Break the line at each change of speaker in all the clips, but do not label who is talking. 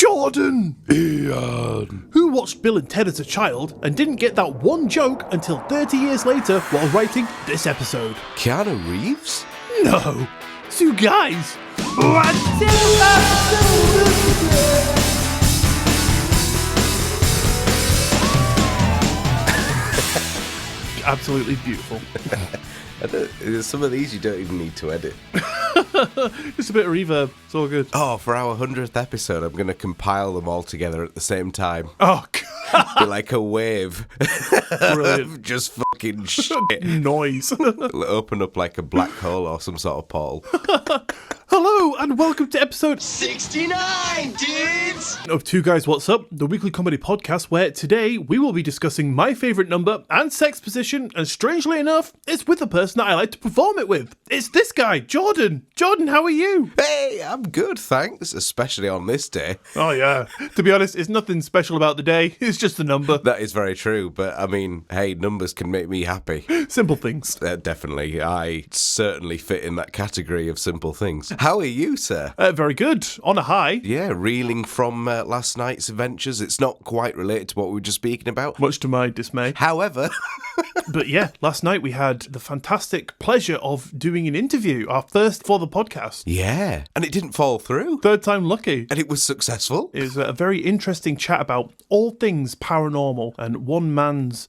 Jordan!
Iain.
Who watched Bill and Ted as a child and didn't get that one joke until 30 years later while writing this episode?
Keanu Reeves?
No. Two guys. Absolutely beautiful.
Some of these you don't even need to edit.
Just a bit of reverb. It's all good.
Oh, for our 100th episode, I'm going to compile them all together at the same time.
Oh, God.
Be like a wave.
Brilliant.
Just fucking shit.
Noise.
It'll open up like a black hole or some sort of portal.
Hello, and welcome to episode
69, dudes!
of Two Guys What's Up, the weekly comedy podcast where today we will be discussing my favourite number and sex position, and strangely enough, it's with the person that I like to perform it with. It's this guy, Jordan. Jordan, how are you?
Hey, I'm good, thanks. Especially on this day.
Oh yeah, to be honest, it's nothing special about the day, it's just a number.
That is very true, but I mean, hey, numbers can make me happy.
Simple things.
Definitely. I certainly fit in that category of simple things. How are you, sir?
Very good. On a high.
Yeah, reeling from last night's adventures. It's not quite related to what we were just speaking about.
Much to my dismay.
However...
But yeah, last night we had the fantastic pleasure of doing an interview, our first for the podcast.
Yeah, and it didn't fall through.
Third time lucky.
And it was successful.
It was a very interesting chat about all things paranormal and one man's...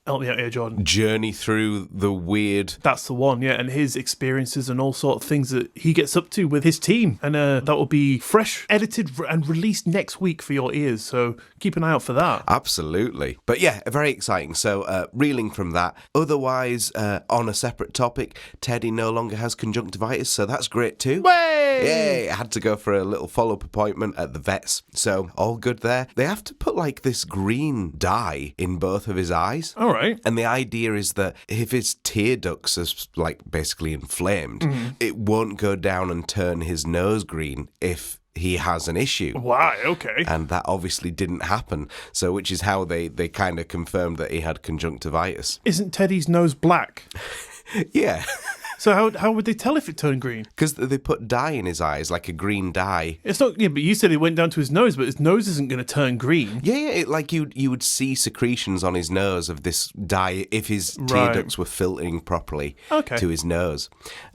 help me out here, Jordan.
Journey through the weird.
That's the one, yeah, and his experiences and all sort of things that he gets up to with his team. And that will be fresh, edited and released next week for your ears, so keep an eye out for that.
Absolutely. But yeah, very exciting. So reeling from that. Otherwise, on a separate topic, Teddy no longer has conjunctivitis, so that's great too.
Way!
Yay! I had to go for a little follow-up appointment at the vets, so all good there. They have to put like this green dye in both of his eyes.
All right.
And the idea is that if his tear ducts are like basically inflamed, it won't go down and turn his nose green if he has an issue.
Wow, okay.
And that obviously didn't happen. So which is how they kind of confirmed that he had conjunctivitis.
Isn't Teddy's nose black?
Yeah.
So how would they tell if it turned green?
Because they put dye in his eyes, like a green dye.
It's not, yeah, but you said it went down to his nose, but his nose isn't going to turn green.
Yeah, like you would see secretions on his nose of this dye if his tear ducts were filtering properly to his nose.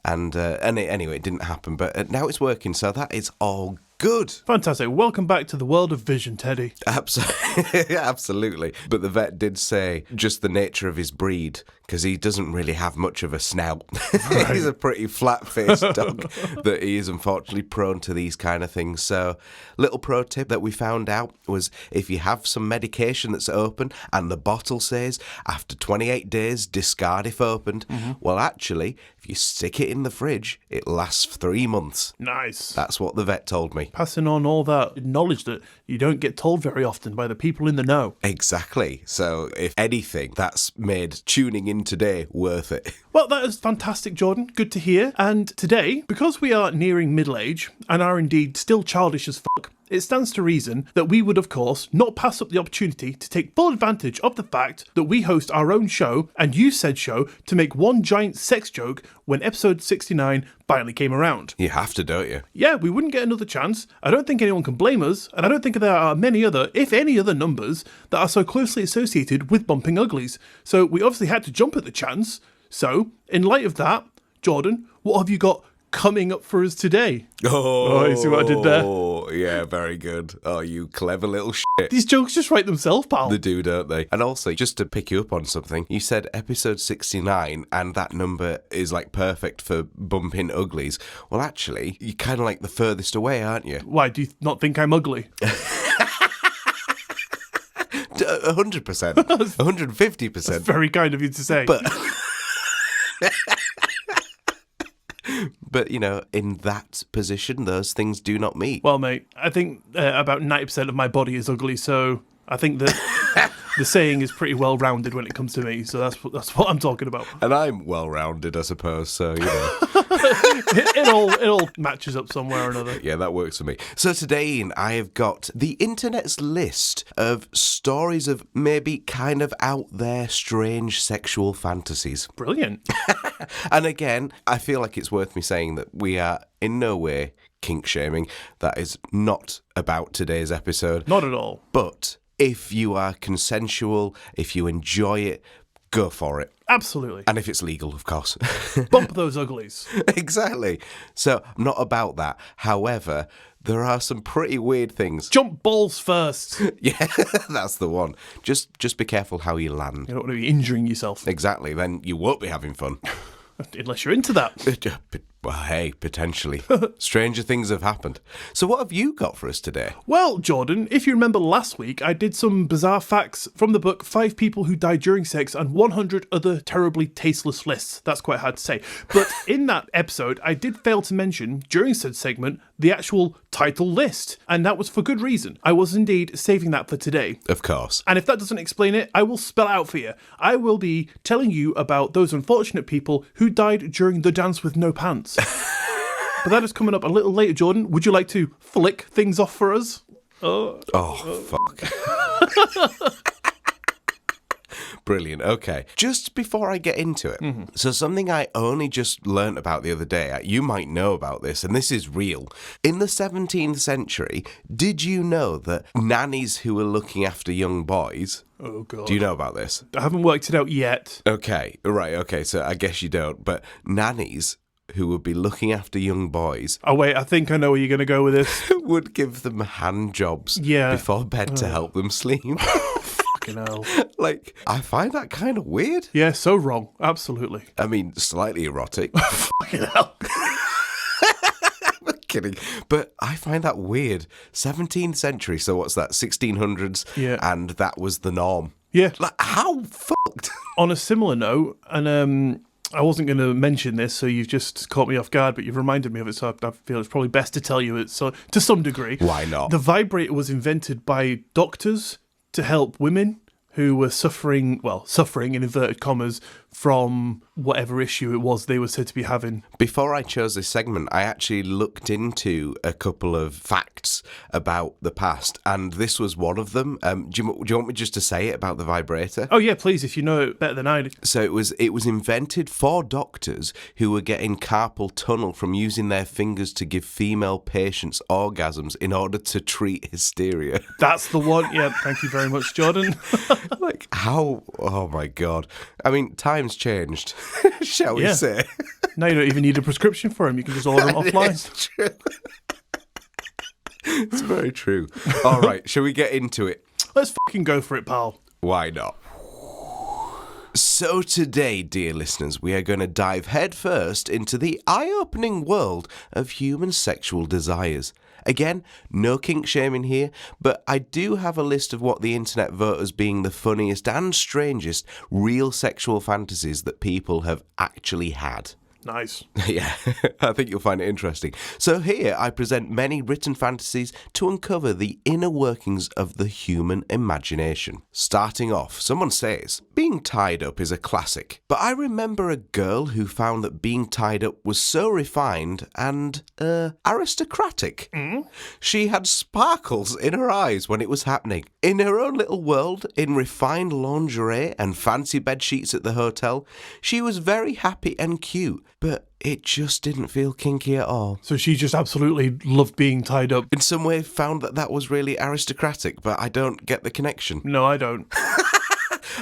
And anyway, it didn't happen, but now it's working, so that is all good.
Fantastic. Welcome back to the world of vision, Teddy.
Absolutely. But the vet did say just the nature of his breed, because he doesn't really have much of a snout. Right. He's a pretty flat-faced dog that he is unfortunately prone to these kind of things. So little pro tip that we found out was if you have some medication that's open and the bottle says after 28 days discard if opened, well actually if you stick it in the fridge it lasts 3 months.
Nice.
That's what the vet told me.
Passing on all that knowledge that you don't get told very often by the people in the know.
Exactly. So if anything, that's made tuning in today worth it.
Well, that is fantastic, Jordan. Good to hear. And today, because we are nearing middle age and are indeed still childish as fuck, it stands to reason that we would, of course, not pass up the opportunity to take full advantage of the fact that we host our own show and use said show to make one giant sex joke when episode 69 finally came around.
You have to, don't you?
Yeah, we wouldn't get another chance. I don't think anyone can blame us, and I don't think there are many other, if any other numbers that are so closely associated with bumping uglies. So we obviously had to jump at the chance. So, in light of that, Jordan, what have you got coming up for us today?
Oh,
you see what I did there?
Oh, yeah, very good. Oh, you clever little shit.
These jokes just write themselves, pal.
They do, don't they? And also, just to pick you up on something, you said episode 69, and that number is like perfect for bumping uglies. Well, actually, you're kind of like the furthest away, aren't you?
Why, do you not think I'm ugly?
100%. 150%.
That's very kind of you to say.
But, you know, in that position, those things do not meet.
Well, mate, I think about 90% of my body is ugly, so I think that the saying is pretty well-rounded when it comes to me, so that's what I'm talking about.
And I'm well-rounded, I suppose, so, you know.
it all matches up somewhere or another.
Yeah, that works for me. So today, Ian, I have got the internet's list of stories of maybe kind of out there strange sexual fantasies.
Brilliant.
And again, I feel like it's worth me saying that we are in no way kink shaming. That is not about today's episode.
Not at all.
But if you are consensual, if you enjoy it, go for it.
Absolutely.
And if it's legal, of course.
Bump those uglies.
Exactly. So, I'm not about that. However, there are some pretty weird things.
Jump balls first.
Yeah, that's the one. Just be careful how you land.
You don't want to be injuring yourself.
Exactly. Then you won't be having fun.
Unless you're into that.
Well, hey, potentially. Stranger things have happened. So what have you got for us today?
Well, Jordan, if you remember last week, I did some bizarre facts from the book 5 People Who Died During Sex and 100 Other Terribly Tasteless Lists. That's quite hard to say. But in that episode, I did fail to mention, during said segment, the actual title list. And that was for good reason. I was indeed saving that for today.
Of course.
And if that doesn't explain it, I will spell it out for you. I will be telling you about those unfortunate people who died during the dance with no pants. But that is coming up a little later, Jordan. Would you like to flick things off for us?
Fuck. Brilliant. Okay. Just before I get into it, so something I only just learnt about the other day, you might know about this, and this is real. In the 17th century, did you know that nannies who were looking after young boys...
Oh, God.
Do you know about this?
I haven't worked it out yet.
Okay. Right. Okay. So I guess you don't. But nannies who would be looking after young boys...
Oh, wait. I think I know where you're going to go with this.
would give them hand jobs
Yeah.
before bed to help them sleep.
Fucking hell.
Like, I find that kind of weird.
Yeah, so wrong. Absolutely.
I mean, slightly erotic.
Fucking hell.
I'm kidding. But I find that weird. 17th century, so what's that? 1600s?
Yeah.
And that was the norm.
Yeah.
Like, how fucked?
On a similar note, and I wasn't going to mention this, so you've just caught me off guard, but you've reminded me of it, so I feel it's probably best to tell you it. So, to some degree.
Why not?
The vibrator was invented by doctors to help women who were suffering in inverted commas, from whatever issue it was they were said to be having.
Before I chose this segment, I actually looked into a couple of facts about the past, and this was one of them. Do you want me just to say it about the vibrator?
Oh yeah, please, if you know it better than I do.
So it was invented for doctors who were getting carpal tunnel from using their fingers to give female patients orgasms in order to treat hysteria.
That's the one. Yeah, thank you very much, Jordan.
Like, how? Oh my God. I mean, times changed, shall we say.
Now you don't even need a prescription for them. You can just order them offline.
It's true. It's very true. All right, shall we get into it?
Let's fucking go for it, pal.
Why not? So today, dear listeners, we are going to dive headfirst into the eye-opening world of human sexual desires. Again, no kink shaming here, but I do have a list of what the internet vote as being the funniest and strangest real sexual fantasies that people have actually had.
Nice.
Yeah, I think you'll find it interesting. So here I present many written fantasies to uncover the inner workings of the human imagination. Starting off, someone says, being tied up is a classic, but I remember a girl who found that being tied up was so refined and, aristocratic. She had sparkles in her eyes when it was happening. In her own little world, in refined lingerie and fancy bed sheets at the hotel, she was very happy and cute. But it just didn't feel kinky at all.
So she just absolutely loved being tied up.
In some way found that was really aristocratic, but I don't get the connection.
No, I don't.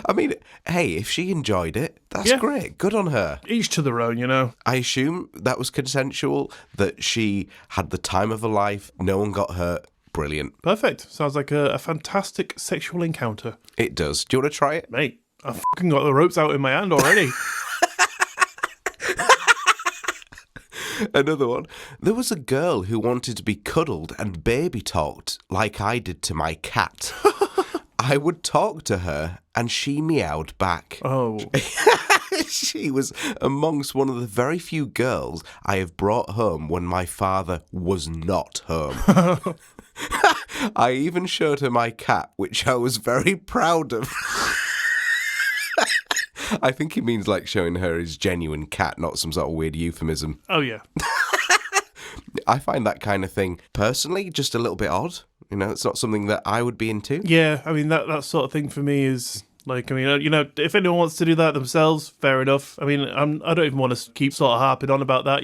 I mean, hey, if she enjoyed it, that's great. Good on her.
Each to their own, you know.
I assume that was consensual, that she had the time of her life, no one got hurt. Brilliant.
Perfect. Sounds like a fantastic sexual encounter.
It does. Do you want to try it?
Mate, I've fucking got the ropes out in my hand already.
Another one. There was a girl who wanted to be cuddled and baby talked like I did to my cat. I would talk to her and she meowed back.
Oh.
She was amongst one of the very few girls I have brought home when my father was not home. I even showed her my cat, which I was very proud of. I think he means like showing her his genuine cat, not some sort of weird euphemism.
Oh, yeah.
I find that kind of thing, personally, just a little bit odd. You know, it's not something that I would be into.
Yeah, I mean, that sort of thing for me is Like, I mean, if anyone wants to do that themselves, fair enough. I mean, I don't even want to keep sort of harping on about that,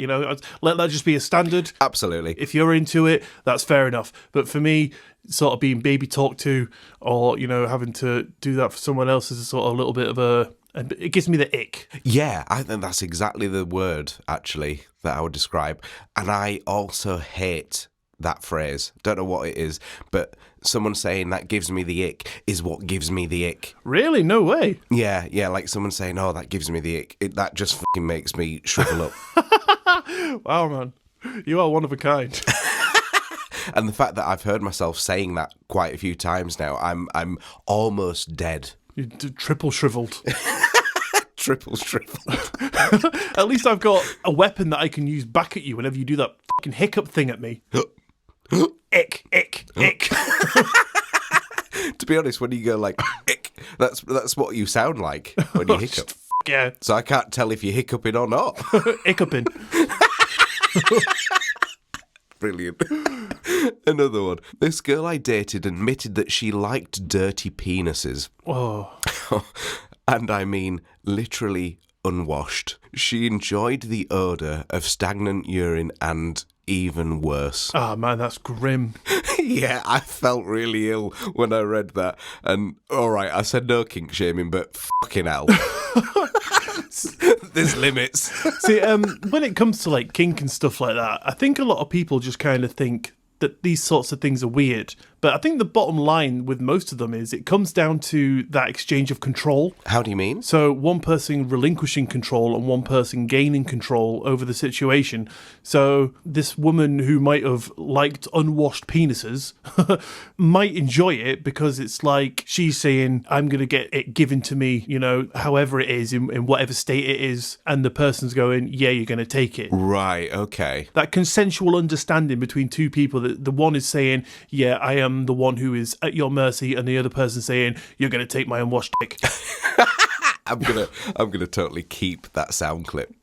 Let that just be a standard.
Absolutely.
If you're into it, that's fair enough. But for me, sort of being baby talked to or, having to do that for someone else is a sort of a little bit of it gives me the ick.
Yeah, I think that's exactly the word, actually, that I would describe. And I also hate that phrase. Don't know what it is, but someone saying that gives me the ick is what gives me the ick.
Really? No way.
Yeah, like someone saying, oh, that gives me the ick. That just fucking makes me shrivel up.
Wow, man. You are one of a kind.
And the fact that I've heard myself saying that quite a few times now, I'm almost dead.
You're triple shriveled.
Triple shriveled.
At least I've got a weapon that I can use back at you whenever you do that fucking hiccup thing at me. Ick, ick, ick.
To be honest, when you go like, ick, that's what you sound like when you hiccup.
Yeah.
So I can't tell if you're hiccuping or not.
Hiccuping.
Brilliant. Another one. This girl I dated admitted that she liked dirty penises.
Oh.
And I mean literally unwashed. She enjoyed the odour of stagnant urine and even worse.
Oh, man, that's grim.
Yeah, I felt really ill when I read that. And, all right, I said no kink shaming, but fucking hell. There's limits.
See, when it comes to, like, kink and stuff like that, I think a lot of people just kind of think that these sorts of things are weird. But I think the bottom line with most of them is it comes down to that exchange of control.
How do you mean?
So one person relinquishing control and one person gaining control over the situation. So this woman who might have liked unwashed penises might enjoy it because it's like she's saying, I'm going to get it given to me, however it is, in whatever state it is. And the person's going, yeah, you're going to take it.
Right, okay.
That consensual understanding between two people, that the one is saying, yeah, I am the one who is at your mercy, and the other person saying, you're going to take my unwashed dick.
I'm gonna totally keep that sound clip.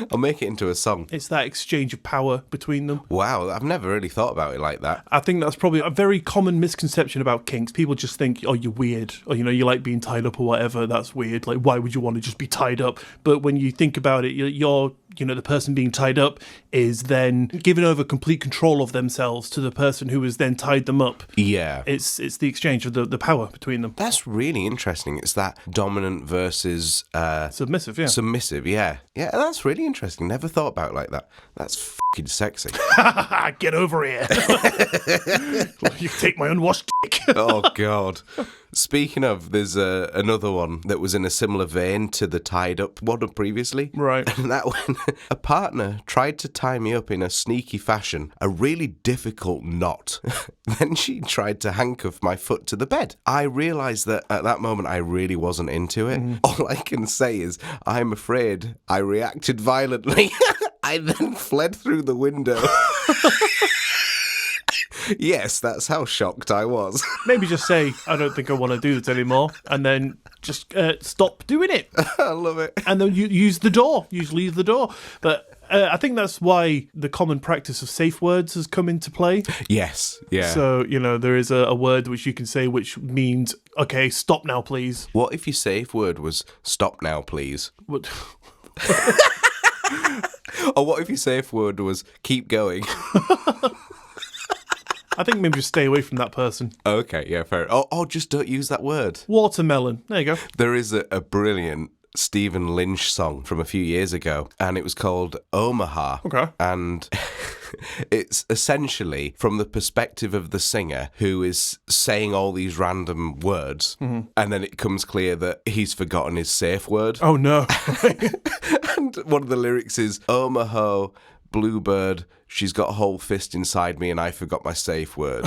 I'll make it into a song.
It's that exchange of power between them.
Wow, I've never really thought about it like that.
I think that's probably a very common misconception about kinks. People just think, oh, you're weird, or, you like being tied up or whatever. That's weird. Like, why would you want to just be tied up? But when you think about it, you're the person being tied up is then giving over complete control of themselves to the person who has then tied them up.
Yeah.
It's the exchange of the power between them.
That's really interesting. It's that dominant versus...
submissive, yeah.
Submissive, yeah. Yeah, that's really interesting. Never thought about it like that. That's fucking sexy.
Get over here. You take my unwashed dick.
Oh, God. Speaking of, there's another one that was in a similar vein to the tied up one previously.
Right.
And that one, a partner tried to tie me up in a sneaky fashion, a really difficult knot. Then she tried to handcuff my foot to the bed. I realised that at that moment I really wasn't into it. All I can say is, I'm afraid I reacted violently. I then fled through the window. Yes, that's how shocked I was.
Maybe just say, I don't think I want to do this anymore, and then just stop doing it.
I love it.
And then you use the door. You just leave the door. But I think that's why the common practice of safe words has come into play.
Yes, yeah.
So, there is a word which you can say which means, okay, stop now, please.
What if your safe word was stop now, please?
What?
Or what if your safe word was keep going?
I think maybe just stay away from that person.
Okay, yeah, fair. Oh, just don't use that word.
Watermelon. There you go.
There is a brilliant Stephen Lynch song from a few years ago, and it was called Omaha.
Okay.
And it's essentially from the perspective of the singer who is saying all these random words, and then it becomes clear that he's forgotten his safe word.
Oh, no.
And one of the lyrics is, Omaha, bluebird, she's got a whole fist inside me and I forgot my safe word.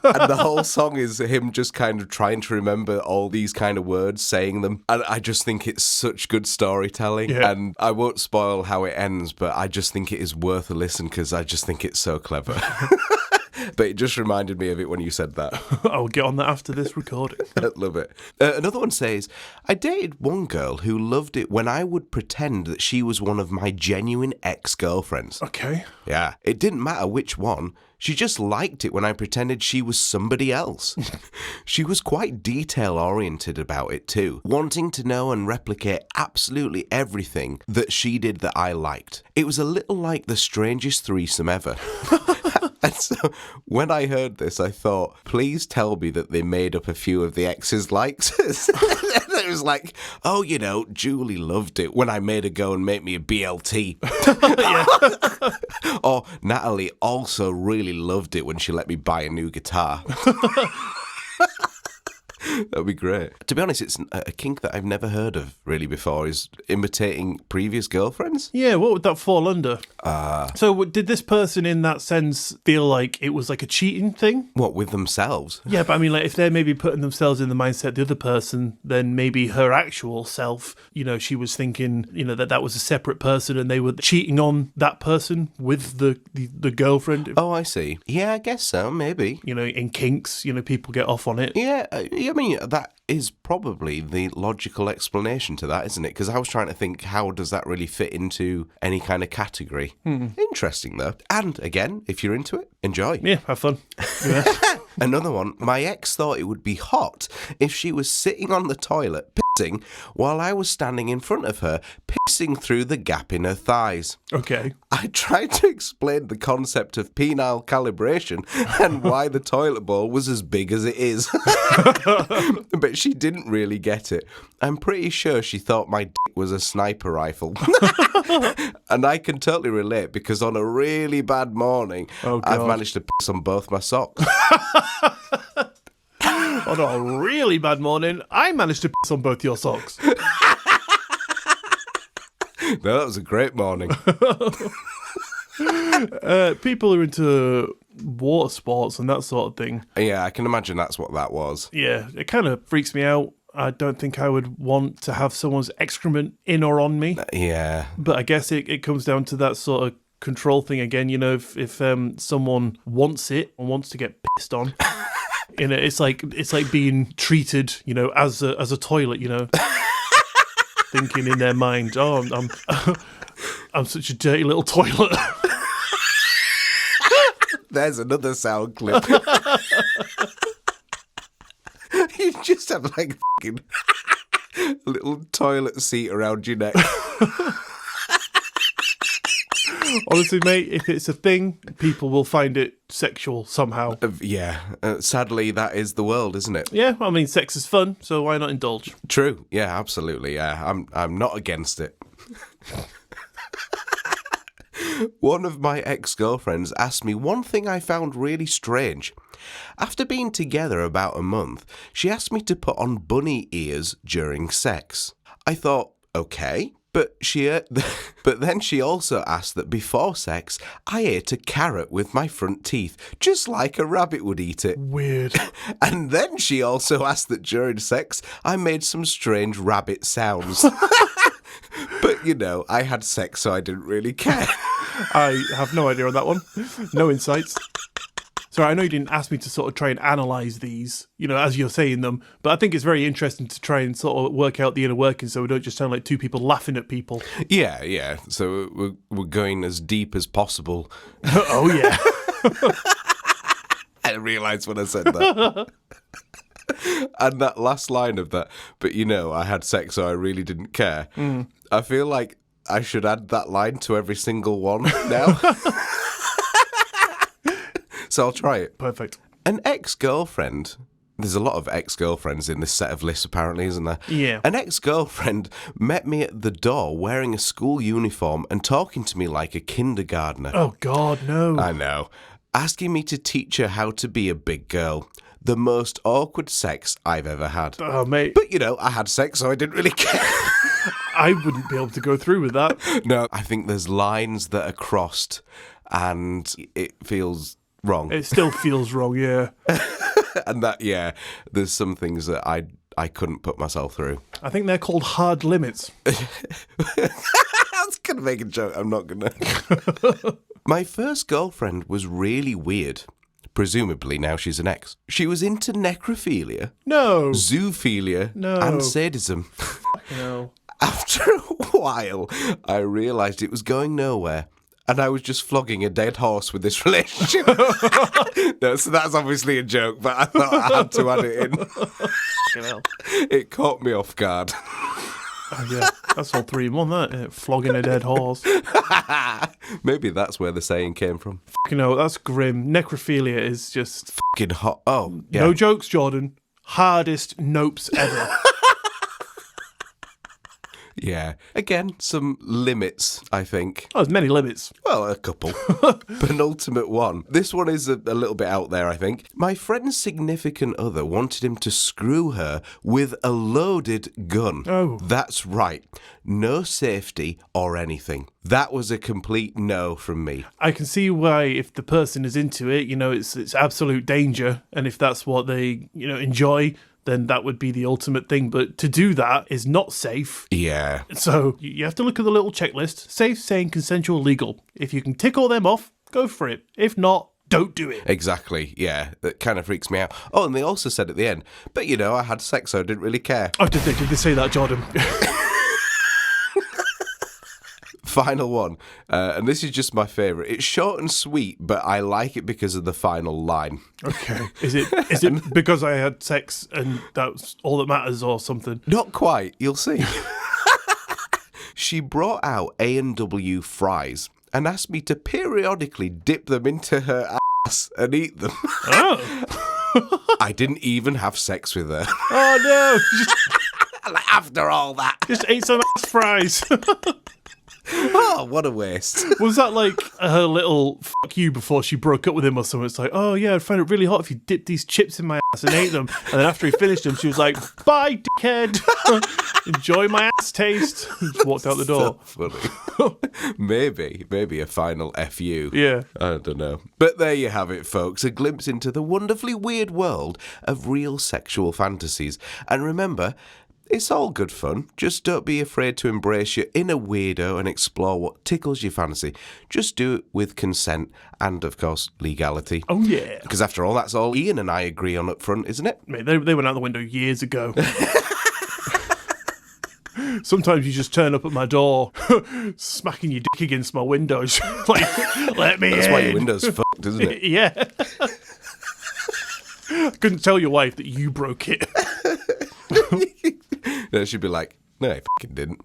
And the whole song is him just kind of trying to remember all these kind of words, saying them. And I just think it's such good storytelling. Yeah. And I won't spoil how it ends, but I just think it is worth a listen because I just think it's so clever. But it just reminded me of it when you said that.
I'll get on that after this recording.
Love it. Another one says, I dated one girl who loved it when I would pretend that she was one of my genuine ex-girlfriends.
Okay.
Yeah, it didn't matter which one. She just liked it when I pretended she was somebody else. She was quite detail-oriented about it too, wanting to know and replicate absolutely everything that she did that I liked. It was a little like the strangest threesome ever. And so when I heard this, I thought, please tell me that they made up a few of the ex's likes. It was like, oh, you know, Julie loved it when I made her go and make me a BLT. Or Natalie also really loved it when she let me buy a new guitar. That'd be great. To be honest, it's a kink that I've never heard of really before, is imitating previous girlfriends.
Yeah, what would that fall under? So did this person in that sense feel like it was like a cheating thing?
What, with themselves?
Yeah, but I mean, like, if they're maybe putting themselves in the mindset of the other person, then maybe her actual self, you know, she was thinking, you know, that was a separate person and they were cheating on that person with the girlfriend.
Oh, I see. Yeah, I guess so, maybe.
You know, in kinks, you know, people get off on it.
Yeah, I mean, that is probably the logical explanation to that, isn't it? Because I was trying to think, how does that really fit into any kind of category? Interesting, though. And again, if you're into it, enjoy.
Yeah, have fun. Yeah.
Another one, my ex thought it would be hot if she was sitting on the toilet pissing while I was standing in front of her, pissing through the gap in her thighs.
Okay.
I tried to explain the concept of penile calibration and why the toilet bowl was as big as it is. But she didn't really get it. I'm pretty sure she thought my dick was a sniper rifle. And I can totally relate because on a really bad morning, I've managed to piss on both my socks.
On a really bad morning, I managed to piss on both your socks.
No, that was a great morning.
People are into water sports and that sort of thing.
Yeah, I can imagine that's what that was.
Yeah, it kind of freaks me out. I don't think I would want to have someone's excrement in or on me.
Yeah.
But I guess it comes down to that sort of control thing again. You know, if someone wants it and wants to get pissed on, you know, it's like being treated, you know, as a toilet, you know. Thinking in their mind, oh, I'm such a dirty little toilet.
There's another sound clip. You just have like fucking a little toilet seat around your neck.
Honestly, mate, if it's a thing, people will find it sexual somehow.
Yeah. Sadly, that is the world, isn't it?
Yeah, I mean, sex is fun, so why not indulge?
True. Yeah, absolutely. Yeah, I'm not against it. One of my ex-girlfriends asked me one thing I found really strange. After being together about a month, she asked me to put on bunny ears during sex. I thought, okay. But then she also asked that before sex, I ate a carrot with my front teeth, just like a rabbit would eat it.
Weird.
And then she also asked that during sex, I made some strange rabbit sounds. But, you know, I had sex, so I didn't really care.
I have no idea on that one. No insights. Sorry, I know you didn't ask me to sort of try and analyse these, you know, as you're saying them, but I think it's very interesting to try and sort of work out the inner workings so we don't just sound like two people laughing at people.
Yeah. So we're going as deep as possible.
Oh, yeah.
I realised when I said that. And that last line of that, but, you know, I had sex, so I really didn't care. I feel like I should add that line to every single one now. So I'll try it.
Perfect.
An ex-girlfriend. There's a lot of ex-girlfriends in this set of lists, apparently, isn't there?
Yeah.
An ex-girlfriend met me at the door wearing a school uniform and talking to me like a kindergartner.
Oh, God, no.
I know. Asking me to teach her how to be a big girl. The most awkward sex I've ever had.
Oh, mate.
But, you know, I had sex, so I didn't really care.
I wouldn't be able to go through with that.
No, I think there's lines that are crossed and it feels wrong.
It still feels wrong, yeah.
And that, yeah, there's some things that I couldn't put myself through.
I think they're called hard limits.
I was going to make a joke. I'm not going to. My first girlfriend was really weird. Presumably now she's an ex. She was into necrophilia,
No.
zoophilia,
No.
and sadism.
No.
After a while, I realised it was going nowhere. And I was just flogging a dead horse with this relationship. No, so that's obviously a joke, but I thought I had to add it in. It caught me off guard.
Oh, yeah, that's all three in one, that. Flogging a dead horse.
Maybe that's where the saying came from.
That's grim. Necrophilia is just...
Fucking hot. Oh, yeah.
No jokes, Jordan. Hardest nopes ever.
Yeah. Again, some limits, I think.
Oh, there's many limits.
Well, a couple. Penultimate one. This one is a little bit out there, I think. My friend's significant other wanted him to screw her with a loaded gun.
Oh.
That's right. No safety or anything. That was a complete no from me.
I can see why, if the person is into it, it's absolute danger. And if that's what they, enjoy, then that would be the ultimate thing. But to do that is not safe.
Yeah.
So you have to look at the little checklist. Safe, sane, consensual, legal. If you can tick all them off, go for it. If not, don't do it.
Exactly, yeah. That kind of freaks me out. Oh, and they also said at the end, but I had sex, so I didn't really care.
Oh, did they say that, Jordan?
Final one, and this is just my favourite. It's short and sweet, but I like it because of the final line.
Okay. Is it because I had sex and that's all that matters or something?
Not quite, you'll see. She brought out A&W fries and asked me to periodically dip them into her ass and eat them.
Oh.
I didn't even have sex with her.
Oh, no.
After all that.
Just ate some ass fries.
Oh, what a waste.
Was that like her little fuck you before she broke up with him or something? It's like, oh yeah, I'd find it really hot if you dipped these chips in my ass and ate them. And then after he finished them, she was like, bye, dickhead. Enjoy my ass taste. And just walked out the door.
So funny. Maybe a final FU.
Yeah.
I don't know. But there you have it, folks. A glimpse into the wonderfully weird world of real sexual fantasies. And remember, it's all good fun. Just don't be afraid to embrace your inner weirdo and explore what tickles your fancy. Just do it with consent and, of course, legality.
Oh, yeah.
Because after all, that's all Iain and I agree on up front, isn't it?
Mate, they went out the window years ago. Sometimes you just turn up at my door, smacking your dick against my windows. Like, let me in.
That's why your window's fucked, isn't it?
Yeah. Couldn't tell your wife that you broke it.
No, she'd be like, no, I fucking didn't.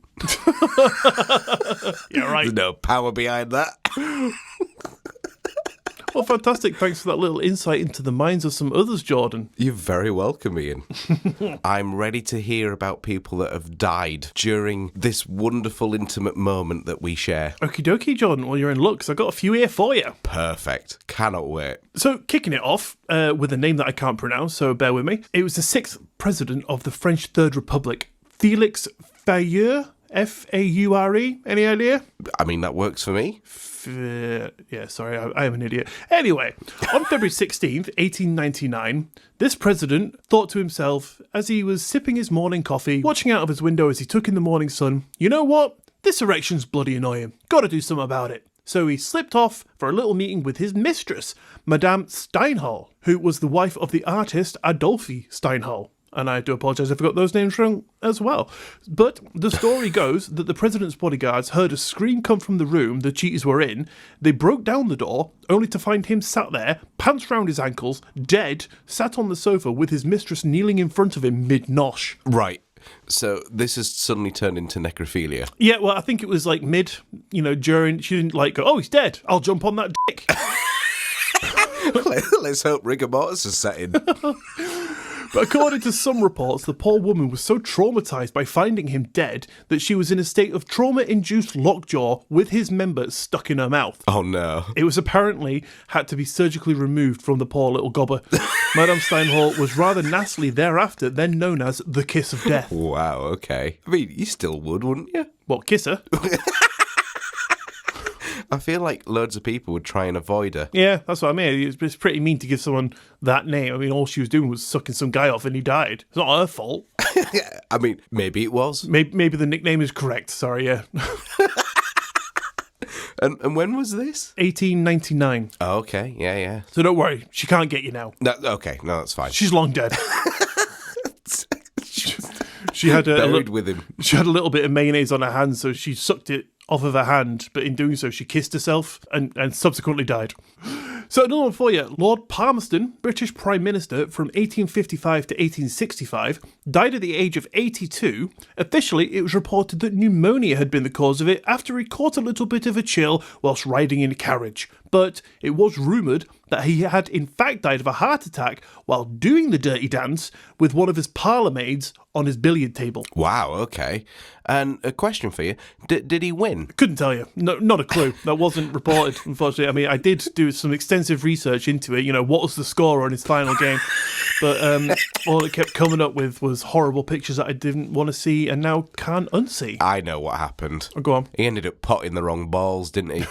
Yeah, right.
There's no power behind that.
Well, fantastic. Thanks for that little insight into the minds of some others, Jordan.
You're very welcome, Iain. I'm ready to hear about people that have died during this wonderful, intimate moment that we share.
Okie dokie, Jordan. Well, you're in luck, 'cause I've got a few here for you.
Perfect. Cannot wait.
So, kicking it off with a name that I can't pronounce, so bear with me. It was the 6th president of the French Third Republic, Félix Faure, Faure. Any idea?
I mean, that works for me.
Yeah, sorry, I am an idiot. Anyway, on February 16th, 1899, this president thought to himself, as he was sipping his morning coffee, watching out of his window as he took in the morning sun, you know what? This erection's bloody annoying. Gotta do something about it. So he slipped off for a little meeting with his mistress, Madame Steinhall, who was the wife of the artist Adolphe Steinhall. And I do apologise if I got those names wrong as well. But the story goes that the president's bodyguards heard a scream come from the room the cheaters were in. They broke down the door, only to find him sat there, pants round his ankles, dead, sat on the sofa with his mistress kneeling in front of him mid-nosh.
Right. So this has suddenly turned into necrophilia.
Yeah, well, I think it was like during, she didn't like go, oh, he's dead, I'll jump on that dick.
Let's hope rigor mortis has set in.
But according to some reports, the poor woman was so traumatised by finding him dead that she was in a state of trauma-induced lockjaw with his member stuck in her mouth.
Oh, no.
It was apparently had to be surgically removed from the poor little gobber. Madame Steinhall was rather nastily thereafter then known as the Kiss of Death.
Wow, okay. I mean, you still would, wouldn't you?
What, kiss her?
I feel like loads of people would try and avoid her.
Yeah, that's what I mean. It's pretty mean to give someone that name. I mean, all she was doing was sucking some guy off and he died. It's not her fault.
I mean, maybe it was.
Maybe the nickname is correct. Sorry, yeah.
And when was this?
1899.
Oh, okay, yeah.
So don't worry, she can't get you now.
No, okay, no, that's fine.
She's long dead. She had
Buried with him.
She had a little bit of mayonnaise on her hand, so she sucked it off of her hand, but in doing so, she kissed herself and subsequently died. So another one for you. Lord Palmerston, British Prime Minister from 1855 to 1865, died at the age of 82. Officially, it was reported that pneumonia had been the cause of it after he caught a little bit of a chill whilst riding in a carriage. But it was rumoured that he had in fact died of a heart attack while doing the dirty dance with one of his parlour maids on his billiard table.
Wow, okay. And a question for you. Did he win?
Couldn't tell you. No, not a clue. That wasn't reported, unfortunately. I mean, I did do some extensive research into it, what was the score on his final game. But all it kept coming up with was horrible pictures that I didn't want to see and now can't unsee.
I know what happened.
Oh, go on.
He ended up potting the wrong balls, didn't he?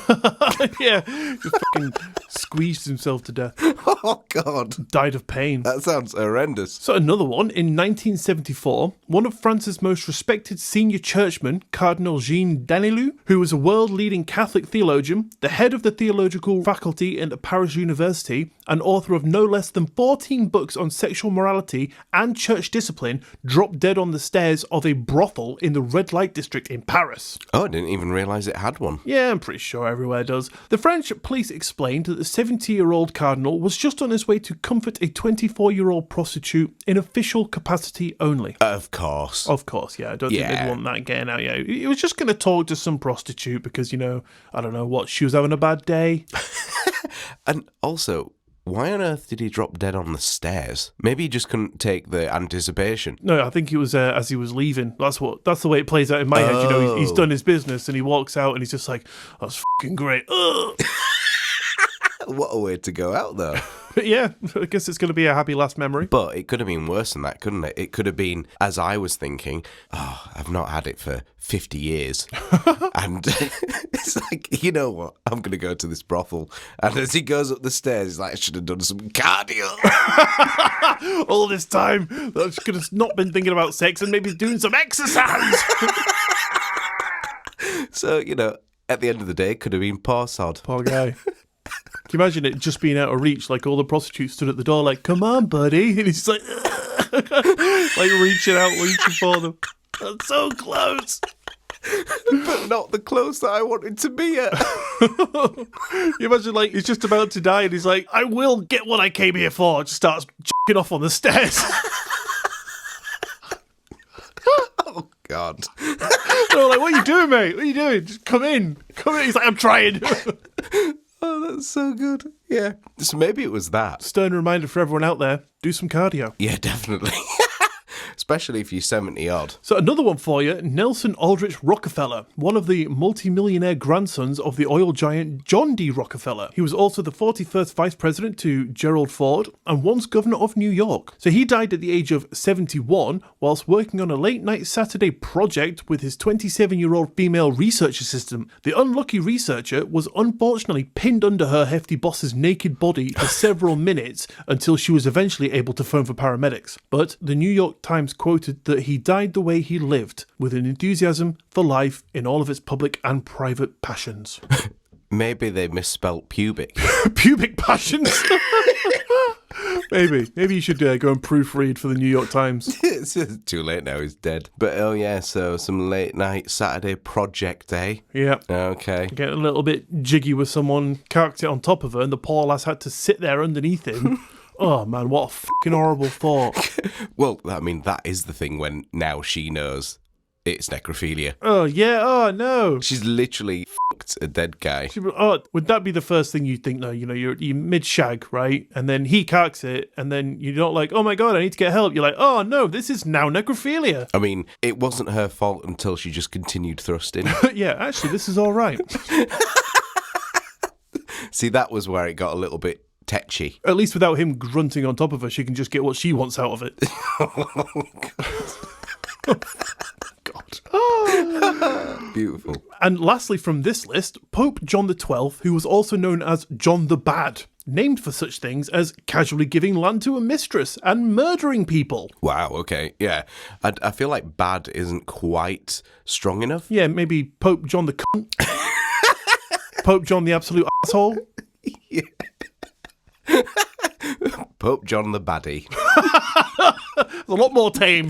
Yeah, just fucking squeezed himself to death.
Oh, God.
Died of pain.
That sounds horrendous.
So another one, in 1974, one of France's most respected senior churchmen, Cardinal Jean Danilou, who was a world-leading Catholic theologian, the head of the theological faculty at Paris University, and author of no less than 14 books on sexual morality and church discipline, dropped dead on the stairs of a brothel in the red light district in Paris.
Oh, I didn't even realise it had one.
Yeah, I'm pretty sure everywhere does. The French police explained that the 70-year-old cardinal was just on his way to comfort a 24-year-old prostitute in official capacity only.
Of course.
Of course, yeah. I don't think they'd want that getting out. Yeah, he was just going to talk to some prostitute because, I don't know what, she was having a bad day.
And also, why on earth did he drop dead on the stairs? Maybe he just couldn't take the anticipation.
No, I think it was as he was leaving. That's the way it plays out in my head. He's done his business and he walks out and he's just like, that's fucking great.
What a way to go out, though.
But yeah, I guess it's going to be a happy last memory.
But it could have been worse than that, couldn't it? It could have been, as I was thinking, I've not had it for 50 years. And it's like, you know what? I'm going to go to this brothel. And as he goes up the stairs, he's like, I should have done some cardio.
All this time, I could have not been thinking about sex and maybe doing some exercise.
So, at the end of the day, it could have been poor sod.
Poor guy. Can you imagine it just being out of reach? Like all the prostitutes stood at the door like, come on, buddy. And he's like, like reaching for them. That's so close.
But not the close that I wanted to be at.
You imagine he's just about to die and he's like, I will get what I came here for. Just starts j***ing off on the stairs.
Oh, God.
They're like, what are you doing, mate? What are you doing? Just come in. He's like, I'm trying.
Oh, that's so good. Yeah. So maybe it was that.
Stern reminder for everyone out there, do some cardio.
Yeah, definitely. Especially if you're 70 odd.
So another one for you, Nelson Aldrich Rockefeller, one of the multi-millionaire grandsons of the oil giant John D. Rockefeller. He was also the 41st vice president to Gerald Ford and once governor of New York. So he died at the age of 71 whilst working on a late-night Saturday project with his 27-year-old female research assistant. The unlucky researcher was unfortunately pinned under her hefty boss's naked body for several minutes until she was eventually able to phone for paramedics. But the New York Times quoted that he died the way he lived, with an enthusiasm for life in all of its public and private passions.
Maybe they misspelt pubic.
Pubic passions? Maybe you should go and proofread for the New York Times.
It's too late now, he's dead. But so some late night Saturday project, eh?
Yeah.
Okay.
Get a little bit jiggy with someone, carked it on top of her, and the poor lass had to sit there underneath him. Oh man, what a fucking horrible thought.
Well, I mean, that is the thing when now she knows it's necrophilia.
Oh yeah, oh no.
She's literally fucked a dead guy.
Would that be the first thing you think though? You're mid-shag, right? And then he carks it, and then you're not like, oh my god, I need to get help. You're like, oh no, this is now necrophilia.
I mean, it wasn't her fault until she just continued thrusting.
Yeah, actually, this is all right.
See, that was where it got a little bit tetchy.
At least without him grunting on top of her, she can just get what she wants out of it.
God. Beautiful.
And lastly from this list, Pope John XII, who was also known as John the Bad, named for such things as casually giving land to a mistress and murdering people.
Wow, okay, yeah. I feel like bad isn't quite strong enough.
Yeah, maybe Pope John the Cunt. Pope John the absolute asshole.
Pope John the baddie.
It's a lot more tame.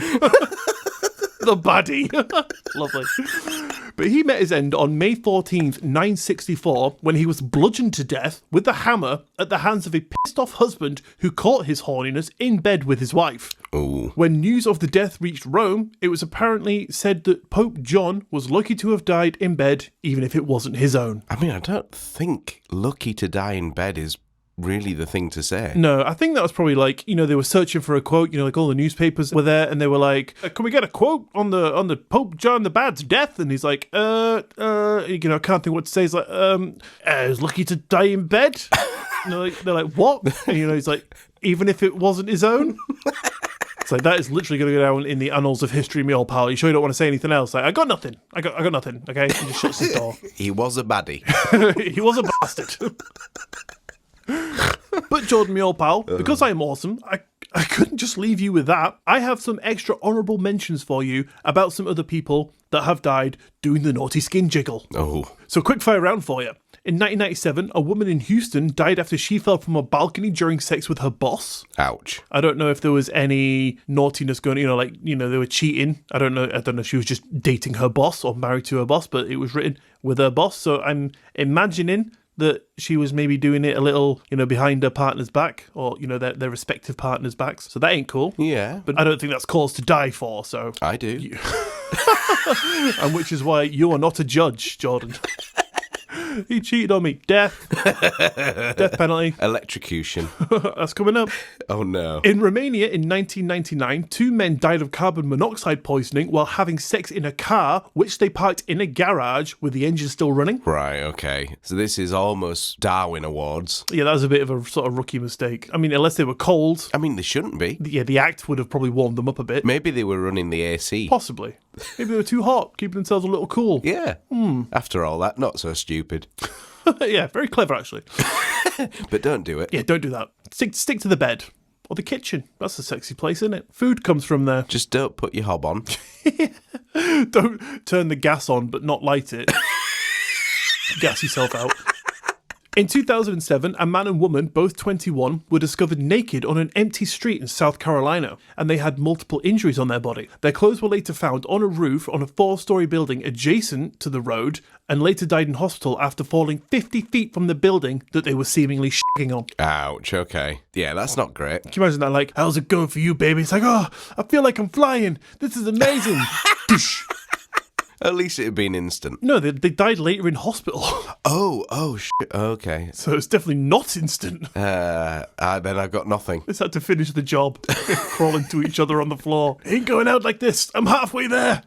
The baddie. Lovely. But he met his end on May 14th, 964, when he was bludgeoned to death with a hammer at the hands of a pissed-off husband who caught his horniness in bed with his wife.
Ooh.
When news of the death reached Rome, it was apparently said that Pope John was lucky to have died in bed, even if it wasn't his own.
I mean, I don't think lucky to die in bed is really the thing to say.
No, I think that was probably like, they were searching for a quote, like all the newspapers were there and they were like, can we get a quote on the Pope John the Bad's death? And he's like, I can't think what to say. He's like, I was lucky to die in bed. And they're like, what? And he's like, even if it wasn't his own? It's like, that is literally going to go down in the annals of history, me old pal. You sure you don't want to say anything else? Like, I got nothing. I got nothing. Okay, he just shuts his door.
He was a baddie.
He was a bastard. But Jordan, my old pal, because I am awesome, I couldn't just leave you with that. I have some extra honourable mentions for you about some other people that have died doing the naughty skin jiggle.
Oh.
So quick fire round for you. In 1997, a woman in Houston died after she fell from a balcony during sex with her boss.
Ouch.
I don't know if there was any naughtiness going, they were cheating. I don't know if she was just dating her boss or married to her boss, but it was written with her boss. So I'm imagining that she was maybe doing it a little, behind her partner's back or, their respective partner's backs. So that ain't cool.
Yeah.
But I don't think that's cause to die for, so.
I do.
And which is why you are not a judge, Jordan. He cheated on me. Death. Death penalty.
Electrocution.
That's coming up.
Oh, no.
In Romania in 1999, 2 men died of carbon monoxide poisoning while having sex in a car, which they parked in a garage with the engine still running.
Right, okay. So this is almost Darwin Awards.
Yeah, that was a bit of a sort of rookie mistake. I mean, unless they were cold.
I mean, they shouldn't be.
Yeah, the act would have probably warmed them up a bit.
Maybe they were running the AC.
Possibly. Maybe they were too hot, keeping themselves a little cool.
Yeah. After all that, not so stupid.
Yeah, very clever, actually.
But don't do it.
Yeah, don't do that. Stick to the bed. Or the kitchen. That's a sexy place, isn't it? Food comes from there.
Just don't put your hob on.
Don't turn the gas on, but not light it. Gas yourself out. In 2007, a man and woman, both 21, were discovered naked on an empty street in South Carolina, and they had multiple injuries on their body. Their clothes were later found on a roof on a 4-story building adjacent to the road, and later died in hospital after falling 50 feet from the building that they were seemingly shagging on.
Ouch, okay. Yeah, that's not great.
Can you imagine that, like, how's it going for you, baby? It's like, oh, I feel like I'm flying. This is amazing.
At least it had been instant.
No, they died later in hospital.
Oh, shit. Okay.
So it's definitely not instant.
Then I got nothing.
They just had to finish the job. Crawling to each other on the floor. Ain't going out like this. I'm halfway there.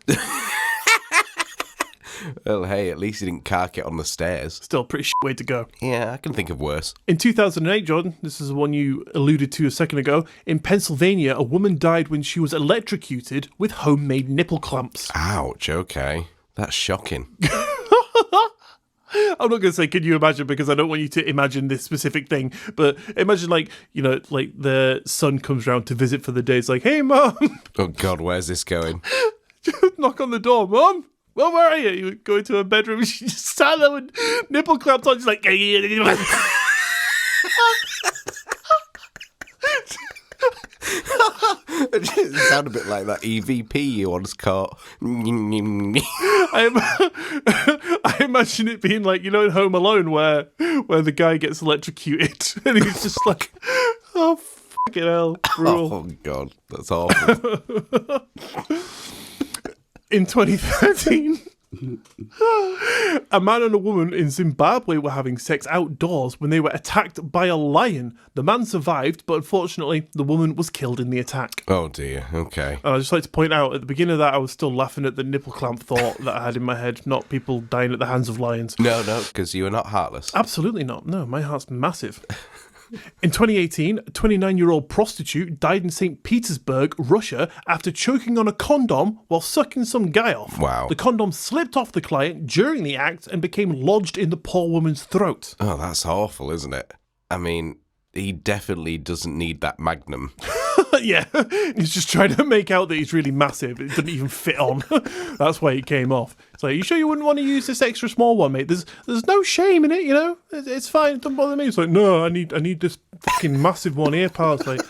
Well, hey, at least he didn't cark it on the stairs.
Still a pretty shit way to go.
Yeah, I can think of worse.
In 2008, Jordan, this is the one you alluded to a second ago, in Pennsylvania, a woman died when she was electrocuted with homemade nipple clamps.
Ouch, okay. That's shocking.
I'm not going to say, can you imagine, because I don't want you to imagine this specific thing, but imagine like the son comes round to visit for the day. It's like, hey, Mom.
Oh, God, where's this going?
Just knock on the door. Mom, well, where are you? You go into her bedroom, she just sat there with nipple clamps on. She's like,
It sounded a bit like that EVP you once caught.
I imagine it being like, in Home Alone where the guy gets electrocuted and he's just like, oh, fucking hell. Brutal.
Oh, God, that's awful.
In 2013, a man and a woman in Zimbabwe were having sex outdoors when they were attacked by a lion. The man survived, but unfortunately, the woman was killed in the attack.
Oh, dear. Okay.
And I'd just like to point out, at the beginning of that, I was still laughing at the nipple clamp thought that I had in my head, not people dying at the hands of lions.
No, because you are not heartless.
Absolutely not. No, my heart's massive. In 2018, a 29-year-old prostitute died in St. Petersburg, Russia, after choking on a condom while sucking some guy off.
Wow.
The condom slipped off the client during the act and became lodged in the poor woman's throat.
Oh, that's awful, isn't it? I mean, he definitely doesn't need that Magnum.
Yeah, he's just trying to make out that he's really massive. It didn't even fit on. That's why he came off. It's like, you sure you wouldn't want to use this extra small one, mate? There's no shame in it, you know? It's fine, don't bother me. It's like, no, I need this fucking massive one here, pal. It's like,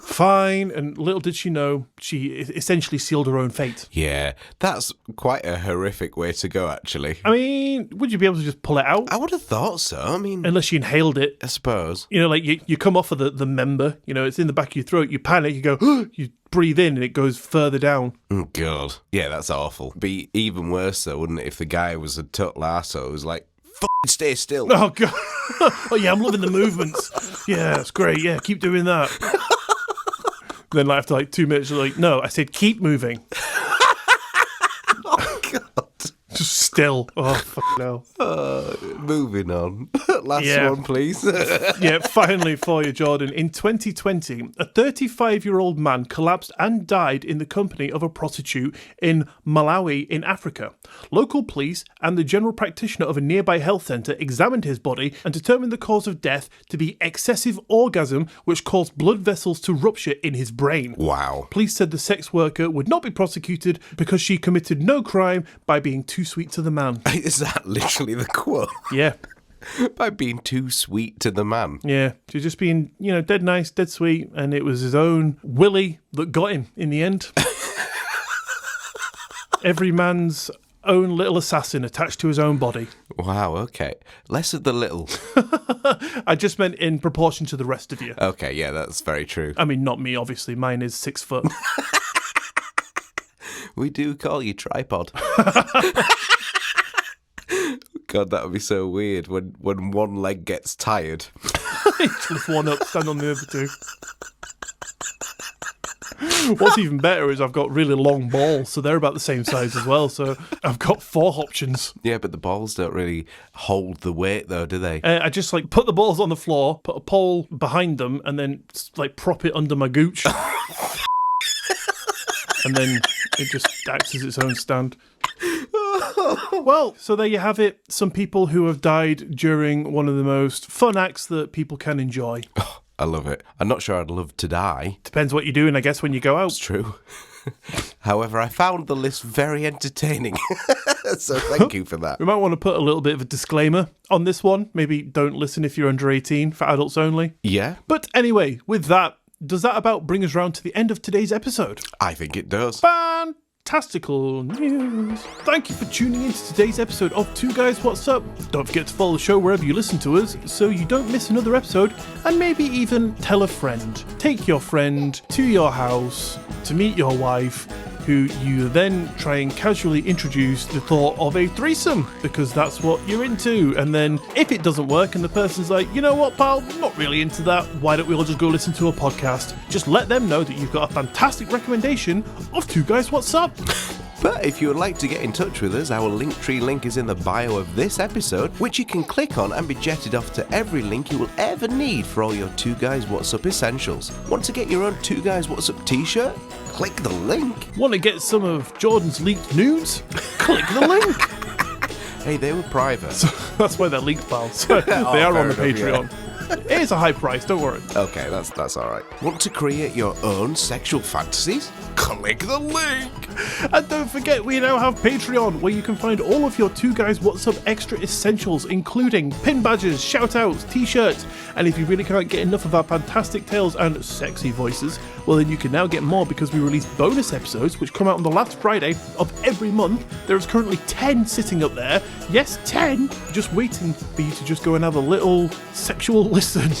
fine. And little did she know, she essentially sealed her own fate.
Yeah, that's quite a horrific way to go, actually.
I mean, would you be able to just pull it out?
I would have thought so. I mean,
Unless you inhaled it.
I suppose.
You know, like you come off of the member, you know, it's in the back of your throat, you panic, you go, you breathe in and it goes further down.
Oh, God. Yeah, that's awful. Be even worse, though, wouldn't it, if the guy was a total arsehole who was like, fucking stay still.
Oh, God. Oh, yeah, I'm loving the movements. Yeah, that's great. Yeah, keep doing that. Then like, after like 2 minutes, you're like, no, I said keep moving.
Oh, God.
Just still. Oh, fuck no.
Moving on. Last
Yeah.
one, please.
Yeah, finally for you, Jordan. In 2020, a 35-year-old man collapsed and died in the company of a prostitute in Malawi in Africa. Local police and the general practitioner of a nearby health centre examined his body and determined the cause of death to be excessive orgasm, which caused blood vessels to rupture in his brain.
Wow.
Police said the sex worker would not be prosecuted because she committed no crime by being too sweet to the man.
Is that literally the quote?
Yeah.
By being too sweet to the man.
Yeah, she's just being, you know, dead nice, dead sweet, and it was his own Willie that got him in the end. Every man's own little assassin attached to his own body.
Wow, okay. Less of the little.
I just meant in proportion to the rest of you.
Okay, yeah, that's very true.
I mean, not me, obviously. Mine is 6 foot.
We do call you tripod. God, that would be so weird when one leg gets tired.
Just lift one up, stand on the other two. What's even better is I've got really long balls, so they're about the same size as well. So I've got 4 options.
Yeah, but the balls don't really hold the weight, though, do they?
I just like put the balls on the floor, put a pole behind them, and then like prop it under my gooch. And then it just acts as its own stand. Well, so there you have it. Some people who have died during one of the most fun acts that people can enjoy.
Oh, I love it. I'm not sure I'd love to die.
Depends what you're doing, I guess, when you go out.
It's true. However, I found the list very entertaining. So thank you for that.
We might want to put a little bit of a disclaimer on this one. Maybe don't listen if you're under 18, for adults only.
Yeah,
But anyway, with that, does that about bring us round to the end of today's episode?
I think it does.
Fantastical news. Thank you for tuning in to today's episode of Two Guys What's Up. Don't forget to follow the show wherever you listen to us so you don't miss another episode, and maybe even tell a friend. Take your friend to your house to meet your wife, who you then try and casually introduce the thought of a threesome, because that's what you're into. And then if it doesn't work and the person's like, you know what, pal, I'm not really into that, why don't we all just go listen to a podcast? Just let them know that you've got a fantastic recommendation of Two Guys What's Up.
But if you would like to get in touch with us, our Linktree link is in the bio of this episode, which you can click on and be jetted off to every link you will ever need for all your Two Guys What's Up essentials. Want to get your own Two Guys What's Up t-shirt? Click the link.
Want to get some of Jordan's leaked nudes? Click the link.
Hey, they were private.
That's why they're leaked, pal. So they are on the
fair enough,
Patreon. It is a high price, don't worry.
Okay, that's all right. Want to create your own sexual fantasies? Click the link.
And don't forget, we now have Patreon, where you can find all of your Two Guys What's Up extra essentials, including pin badges, shout-outs, t-shirts, and if you really can't get enough of our fantastic tales and sexy voices, well then you can now get more because we release bonus episodes, which come out on the last Friday of every month. There is currently 10 sitting up there. Yes, 10! Just waiting for you to just go and have a little sexual listen.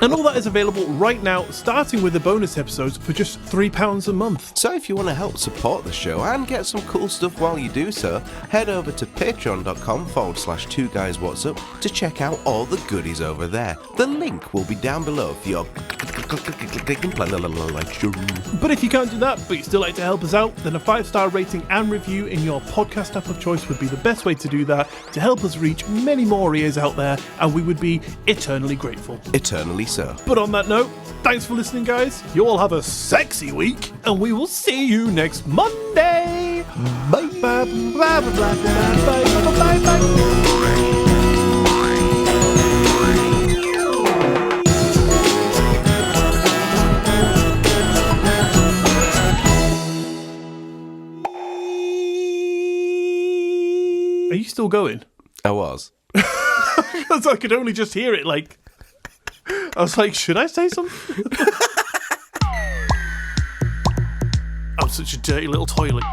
And all that is available right now, starting with the bonus episodes for just £3 a month.
So if you want to help support the show and get some cool stuff while you do so, head over to patreon.com/Two Guys What's Up to check out all the goodies over there. The link will be down below for your clicking pleasure.
But if you can't do that, but you still like to help us out, then a 5-star rating and review in your podcast app of choice would be the best way to do that, to help us reach many more ears out there, and we would be eternally grateful.
Eternally so.
But on that note, thanks for listening, guys. You all have a sexy week, and we will see you next Monday. Bye. Bye. Bye. Bye. Bye. Bye. Bye. Bye. you still going?
I was.
Because I could only just hear it, like... I was like, should I say something? I'm such a dirty little toilet.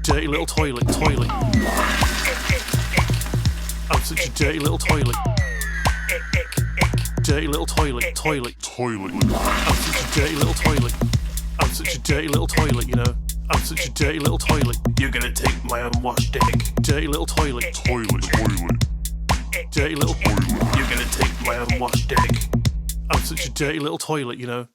Dirty little toilet. I'm such a dirty little toilet. Dirty little toilet. I'm such a dirty little toilet. I'm such a dirty little toilet, you know. I'm such a dirty little toilet. You're gonna take my unwashed dick. Dirty little toilet. Dirty little toilet. You're gonna take my unwashed dick. I'm such a dirty little toilet, you know.